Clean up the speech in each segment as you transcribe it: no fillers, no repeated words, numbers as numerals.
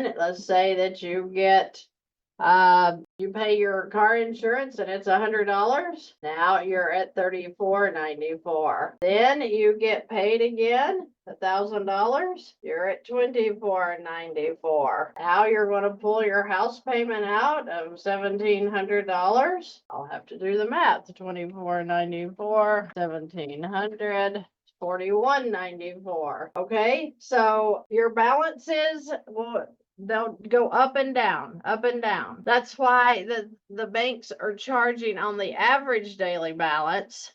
then let's say that you get you pay your car insurance and it's $100. Now you're at $34.94. Then you get paid again, $1,000. You're at $24.94. Now you're going to pull your house payment out of $1,700. I'll have to do the math. $24.94, $1,700. $41.94. Okay, so your balances will they'll go up and down, up and down. That's why the banks are charging on the average daily balance,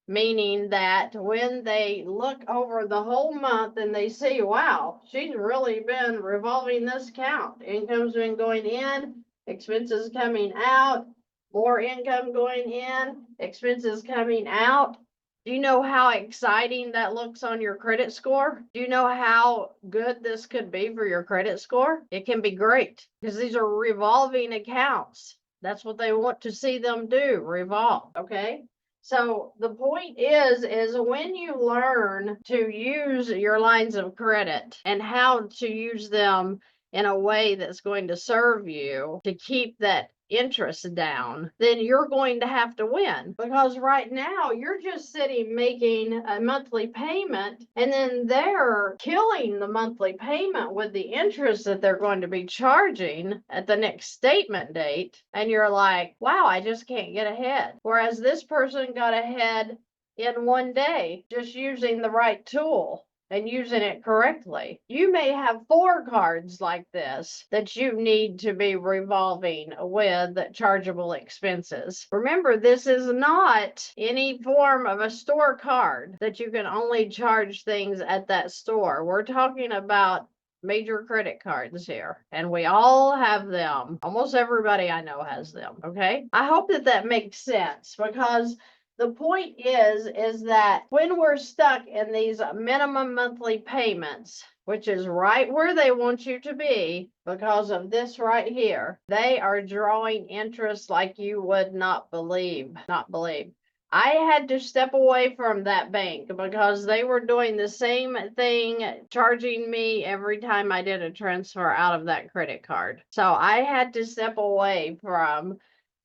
meaning that when they look over the whole month and they see, wow, she's really been revolving this account. Income's been going in, expenses coming out, more income going in, expenses coming out. Do you know how exciting that looks on your credit score? Do you know how good this could be for your credit score? It can be great because these are revolving accounts. That's what they want to see them do, revolve, okay? So the point is when you learn to use your lines of credit and how to use them in a way that's going to serve you to keep that interest down, then you're going to have to win, because right now you're just sitting making a monthly payment and then they're killing the monthly payment with the interest that they're going to be charging at the next statement date, and you're like, wow, I just can't get ahead. Whereas this person got ahead in one day just using the right tool and using it correctly. You may have 4 cards like this that you need to be revolving with chargeable expenses. Remember, this is not any form of a store card that you can only charge things at that store. We're talking about major credit cards here, and we all have them. Almost everybody I know has them, okay? I hope that makes sense, because the point is that when we're stuck in these minimum monthly payments, which is right where they want you to be because of this right here, they are drawing interest like you would not believe. I had to step away from that bank because they were doing the same thing, charging me every time I did a transfer out of that credit card. So I had to step away from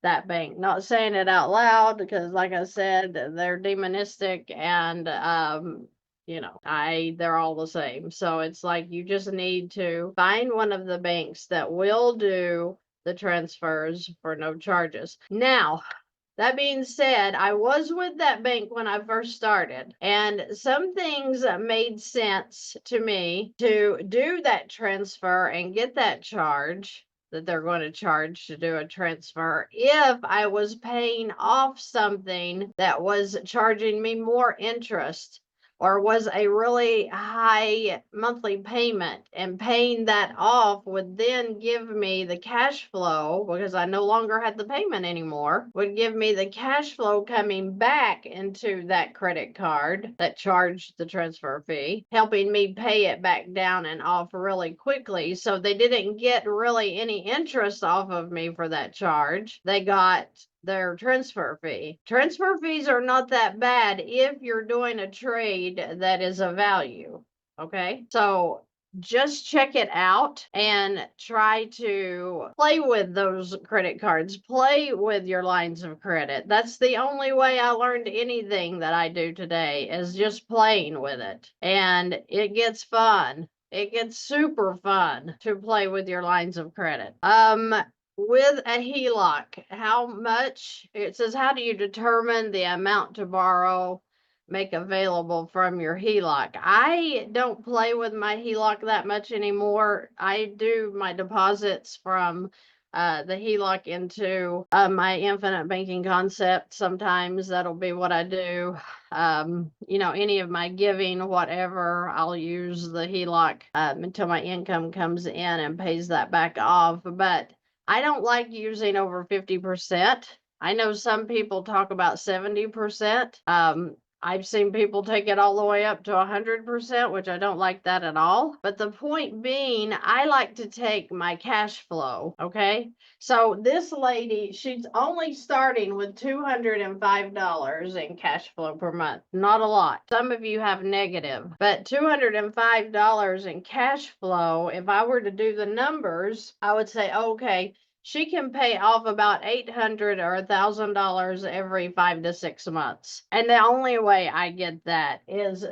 that bank. Not saying it out loud because, like I said, they're demonistic, and they're all the same. So it's like you just need to find one of the banks that will do the transfers for no charges. Now, that being said, I was with that bank when I first started, and some things made sense to me to do that transfer and get that charge that they're going to charge to do a transfer if I was paying off something that was charging me more interest, or was a really high monthly payment, and paying that off would then give me the cash flow, because I no longer had the payment anymore, would give me the cash flow coming back into that credit card that charged the transfer fee, helping me pay it back down and off really quickly. So they didn't get really any interest off of me for that charge. They got their transfer fee. Transfer fees are not that bad if you're doing a trade that is of value. Okay, so just check it out and try to play with those credit cards, play with your lines of credit. That's the only way I learned anything that I do today, is just playing with it. And it gets fun. It gets super fun to play with your lines of credit. With a HELOC, how much? It says, how do you determine the amount to borrow, make available from your HELOC? I don't play with my HELOC that much anymore. I do my deposits from the HELOC into my infinite banking concept. Sometimes that'll be what I do. Any of my giving, whatever, I'll use the HELOC until my income comes in and pays that back off. But I don't like using over 50%. I know some people talk about 70%. I've seen people take it all the way up to 100%, which I don't like that at all. But the point being, I like to take my cash flow, okay? So this lady, she's only starting with $205 in cash flow per month. Not a lot. Some of you have negative, but $205 in cash flow, if I were to do the numbers, I would say, okay, she can pay off about $800 or $1,000 every 5 to 6 months. And the only way I get that is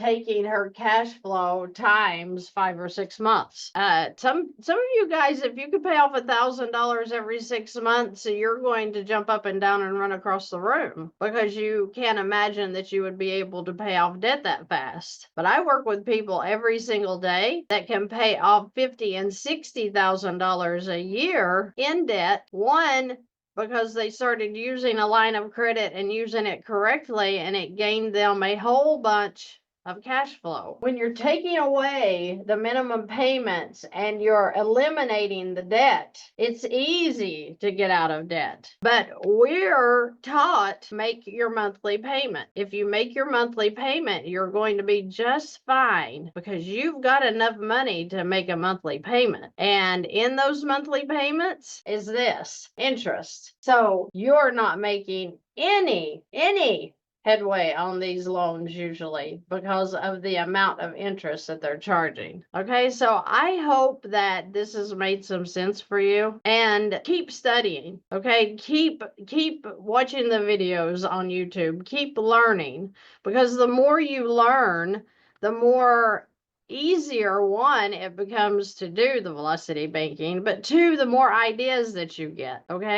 taking her cash flow times 5 or 6 months. Some of you guys, if you could pay off $1,000 every 6 months, you're going to jump up and down and run across the room because you can't imagine that you would be able to pay off debt that fast. But I work with people every single day that can pay off $50,000 and $60,000 a year in debt. One, because they started using a line of credit and using it correctly, and it gained them a whole bunch of cash flow. When you're taking away the minimum payments and you're eliminating the debt, it's easy to get out of debt. But we're taught make your monthly payment. If you make your monthly payment, you're going to be just fine because you've got enough money to make a monthly payment. And in those monthly payments is this interest. So you're not making any headway on these loans usually because of the amount of interest that they're charging. Okay, so I hope that this has made some sense for you, and keep studying. Okay, keep watching the videos on YouTube, keep learning, because the more you learn, the more easier, one, it becomes to do the velocity banking, but two, the more ideas that you get. Okay.